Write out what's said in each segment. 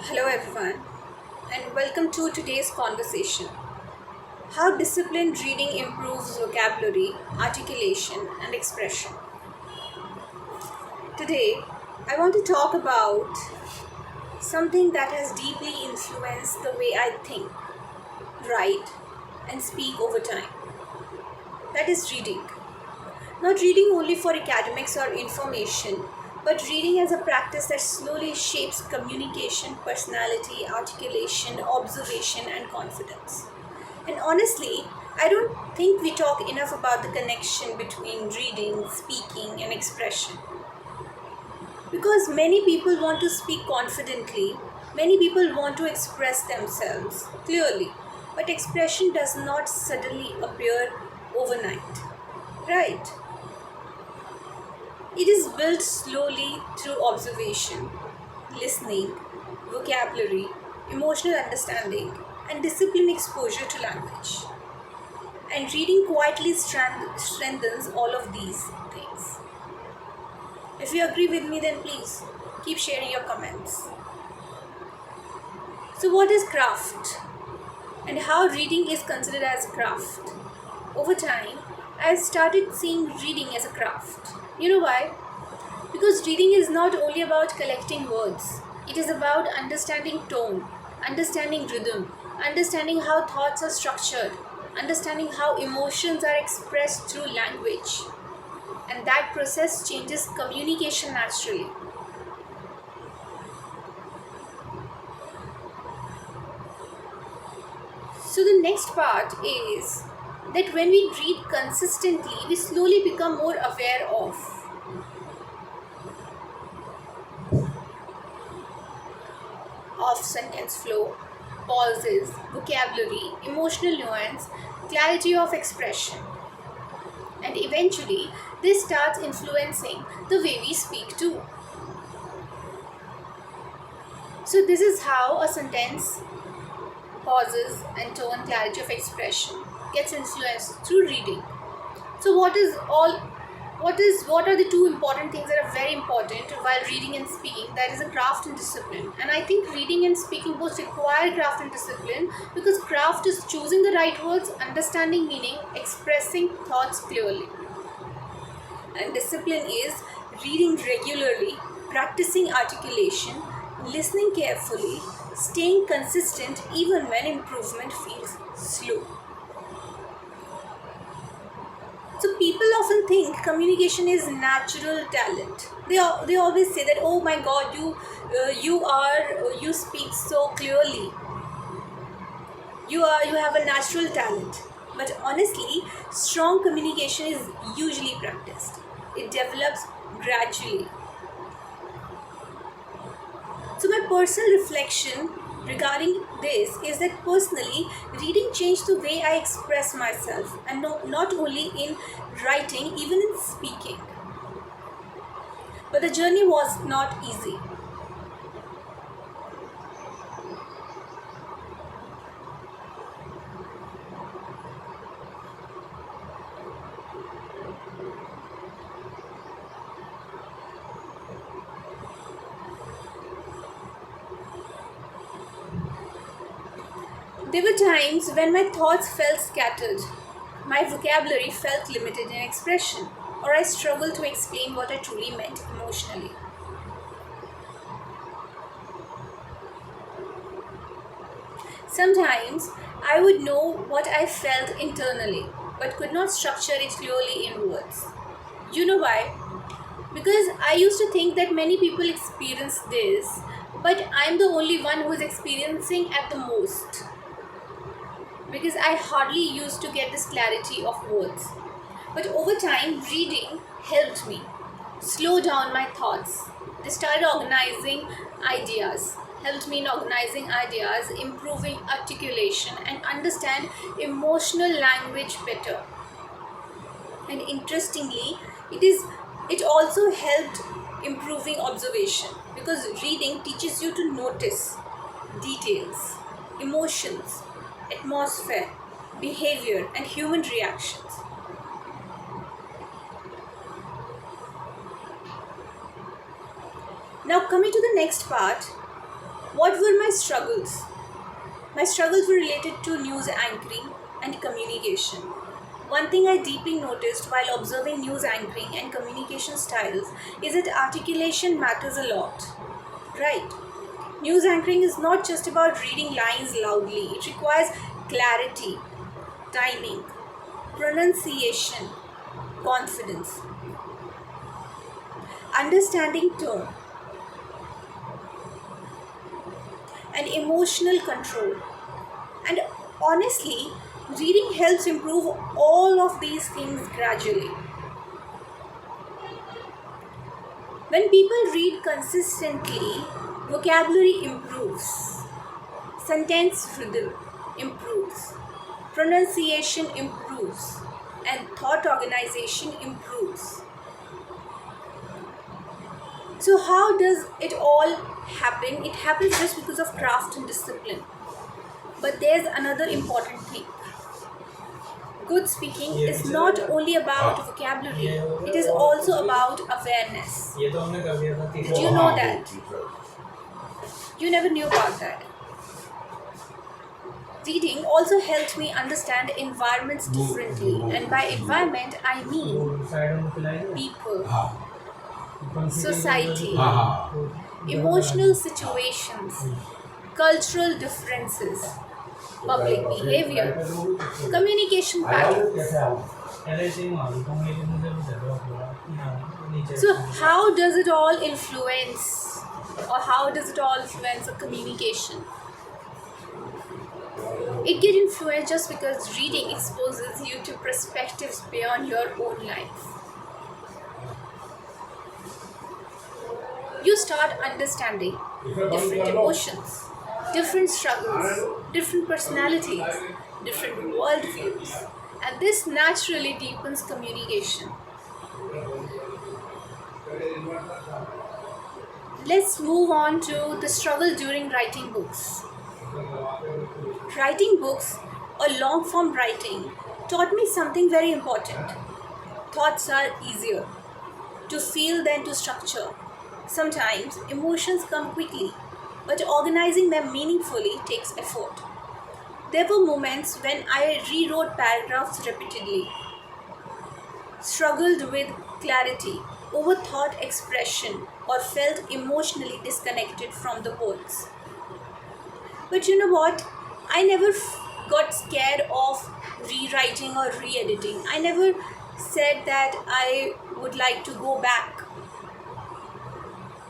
Hello, everyone, and welcome to today's conversation. How disciplined reading improves vocabulary, articulation, and expression. Today, I want to talk about something that has deeply influenced the way I think, write, and speak over time. That is reading. Not reading only for academics or information, but reading as a practice that slowly shapes communication, personality, articulation, observation, and confidence. And honestly, I don't think we talk enough about the connection between reading, speaking, and expression. Because many people want to speak confidently, many people want to express themselves clearly, but expression does not suddenly appear overnight. Right? It is built slowly through observation, listening, vocabulary, emotional understanding, and disciplined exposure to language. And reading quietly strengthens all of these things. If you agree with me, then please keep sharing your comments. So, what is craft? And how reading is considered as craft? Over time, I started seeing reading as a craft. You know why? Because reading is not only about collecting words, it is about understanding tone, understanding rhythm, understanding how thoughts are structured, understanding how emotions are expressed through language. And that process changes communication naturally. So, the next part is that when we read consistently, we slowly become more aware of sentence flow, pauses, vocabulary, emotional nuance, clarity of expression, and eventually this starts influencing the way we speak too. So, this is how a sentence, pauses, and tone, clarity of expression gets influenced through reading. So, what are the two important things that are very important while reading and speaking? That is a craft and discipline. And I think reading and speaking both require craft and discipline because craft is choosing the right words, understanding meaning, expressing thoughts clearly. And discipline is reading regularly, practicing articulation, listening carefully, staying consistent even when improvement feels slow. So people often think communication is natural talent. They always say that, oh my God, you speak so clearly. You have a natural talent. But honestly, strong communication is usually practiced. It develops gradually. So my personal reflection regarding this is that personally, reading changed the way I express myself, and not only in writing, even in speaking. But the journey was not easy. There were times when my thoughts felt scattered, my vocabulary felt limited in expression, or I struggled to explain what I truly meant emotionally. Sometimes I would know what I felt internally, but could not structure it clearly in words. You know why? Because I used to think that many people experience this, but I'm the only one who is experiencing at the most. Because I hardly used to get this clarity of words. But over time, reading helped me slow down my thoughts. They started organizing ideas, helped me in organizing ideas, improving articulation, and understand emotional language better. And interestingly, it also helped improving observation because reading teaches you to notice details, emotions, atmosphere, behavior, and human reactions. Now, coming to the next part, What were my struggles? My struggles were related to news anchoring and communication. One thing I deeply noticed while observing news anchoring and communication styles is that articulation matters a lot. Right? News anchoring is not just about reading lines loudly, it requires clarity, timing, pronunciation, confidence, understanding tone, and emotional control. And honestly, reading helps improve all of these things gradually. When people read consistently, vocabulary improves, sentence rhythm improves, pronunciation improves, and thought organization improves. So, how does it all happen? It happens just because of craft and discipline. But there's another important thing. Good speaking is not only about vocabulary, it is also about awareness. Did you know that? You never knew about that. Reading also helped me understand environments differently, and by environment, I mean people, society, emotional situations, cultural differences, public behavior, communication patterns. So, how does it all influence, or how does it all influence the communication? It get influenced just because reading exposes you to perspectives beyond your own life. You start understanding different emotions, different struggles, different personalities, different worldviews, and this naturally deepens communication. Let's move on to the struggle during writing books. Writing books or long form writing taught me something very important. Thoughts are easier to feel than to structure. Sometimes emotions come quickly, but organizing them meaningfully takes effort. There were moments when I rewrote paragraphs repeatedly, struggled with clarity, overthought expression, or felt emotionally disconnected from the words. But you know what? I never got scared of rewriting or re editing. I never said that I would like to go back.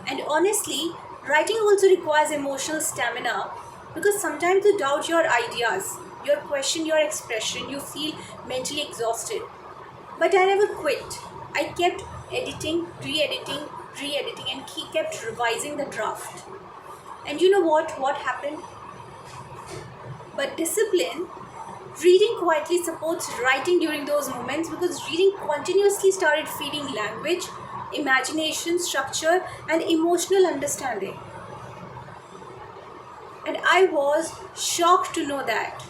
And honestly, writing also requires emotional stamina because sometimes you doubt your ideas, you question your expression, you feel mentally exhausted. But I never quit. I kept editing, re editing, and kept revising the draft. And you know what? What happened? But discipline, reading quietly supports writing during those moments because reading continuously started feeding language, imagination, structure, and emotional understanding. And I was shocked to know that.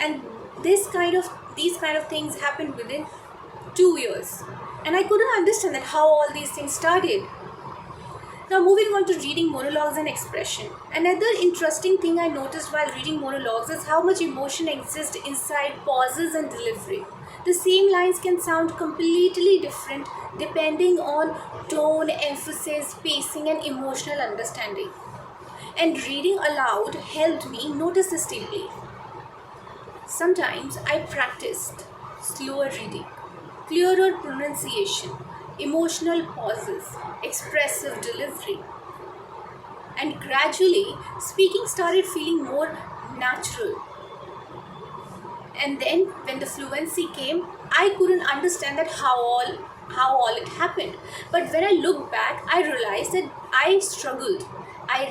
And these kind of things happened within 2 years. And I couldn't understand that how all these things started. Now, moving on to reading monologues and expression. Another interesting thing I noticed while reading monologues is how much emotion exists inside pauses and delivery. The same lines can sound completely different depending on tone, emphasis, pacing, and emotional understanding. And reading aloud helped me notice this deeply. Sometimes I practiced slower reading, clearer pronunciation, emotional pauses, expressive delivery, and gradually speaking started feeling more natural. And then when the fluency came, I couldn't understand that how all it happened. But when I look back, I realized that I struggled. I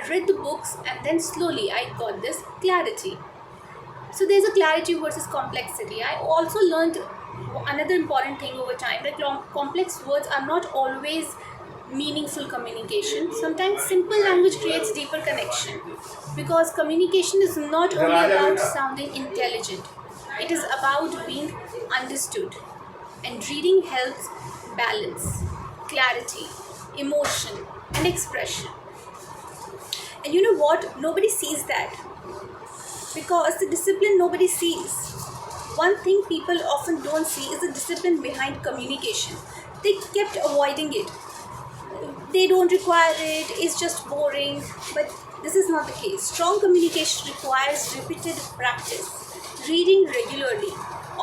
read the books and then slowly I got this clarity. So there's a clarity versus complexity. I also learned another important thing over time that complex words are not always meaningful communication. Sometimes simple language creates deeper connection because communication is not only about sounding intelligent, it is about being understood. And reading helps balance, clarity, emotion, and expression. And you know what? Nobody sees that, because the discipline nobody sees. One thing people often don't see is the discipline behind communication. They kept avoiding it. They don't require it, it's just boring. But this is not the case. Strong communication requires repeated practice, reading regularly,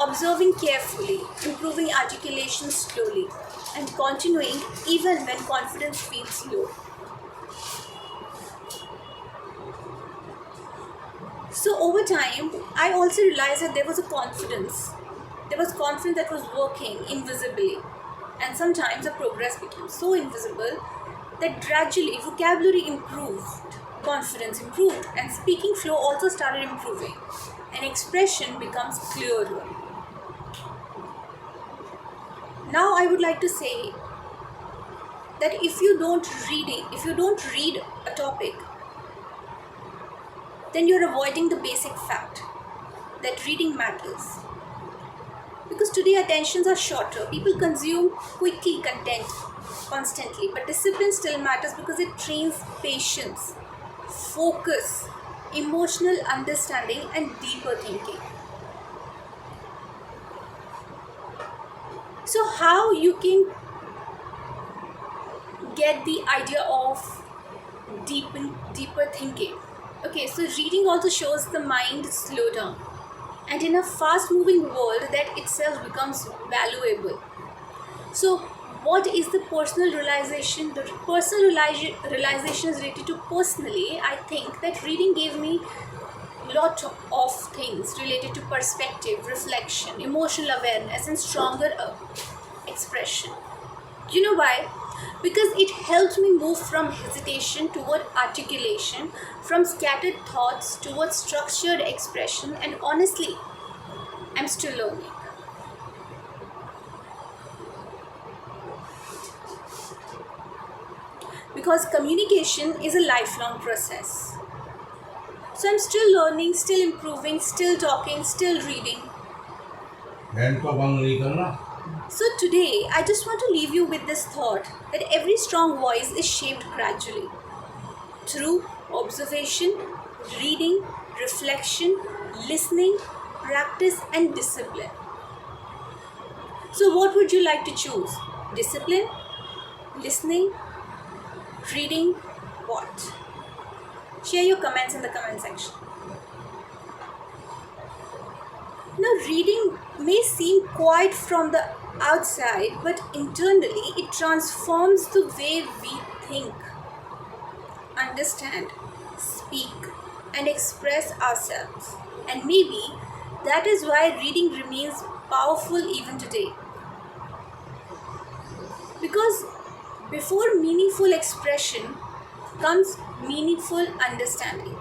observing carefully, improving articulation slowly, and continuing even when confidence feels low. So over time, I also realized that there was a confidence. There was confidence that was working invisibly. And sometimes the progress became so invisible that gradually vocabulary improved, confidence improved, and speaking flow also started improving. And expression becomes clearer. Now I would like to say that if you don't read a topic, then you're avoiding the basic fact that reading matters. Because today attentions are shorter, people consume quickly content constantly, but discipline still matters because it trains patience, focus, emotional understanding, and deeper thinking. So, how you can get the idea of deeper thinking? Okay, so reading also shows the mind slow down, and in a fast moving world, that itself becomes valuable. So, what is the personal realization? The realization is related to personally. I think that reading gave me lot of things related to perspective, reflection, emotional awareness, and stronger expression. You know why? Because it helped me move from hesitation toward articulation, from scattered thoughts towards structured expression, and honestly, I'm still learning. Because communication is a lifelong process. So I'm still learning, still improving, still talking, still reading. So today, I just want to leave you with this thought that every strong voice is shaped gradually through observation, reading, reflection, listening, practice, and discipline. So, what would you like to choose? Discipline, listening, reading, what? Share your comments in the comment section. Now, reading may seem quiet from the outside, but internally it transforms the way we think, understand, speak, and express ourselves. And maybe that is why reading remains powerful even today. Because before meaningful expression comes meaningful understanding.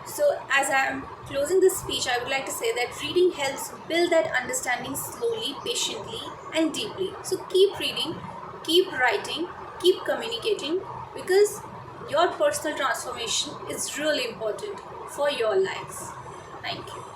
So, as I am closing this speech, I would like to say that reading helps build that understanding slowly, patiently, and deeply. So, keep reading, keep writing, keep communicating, because your personal transformation is really important for your lives. Thank you.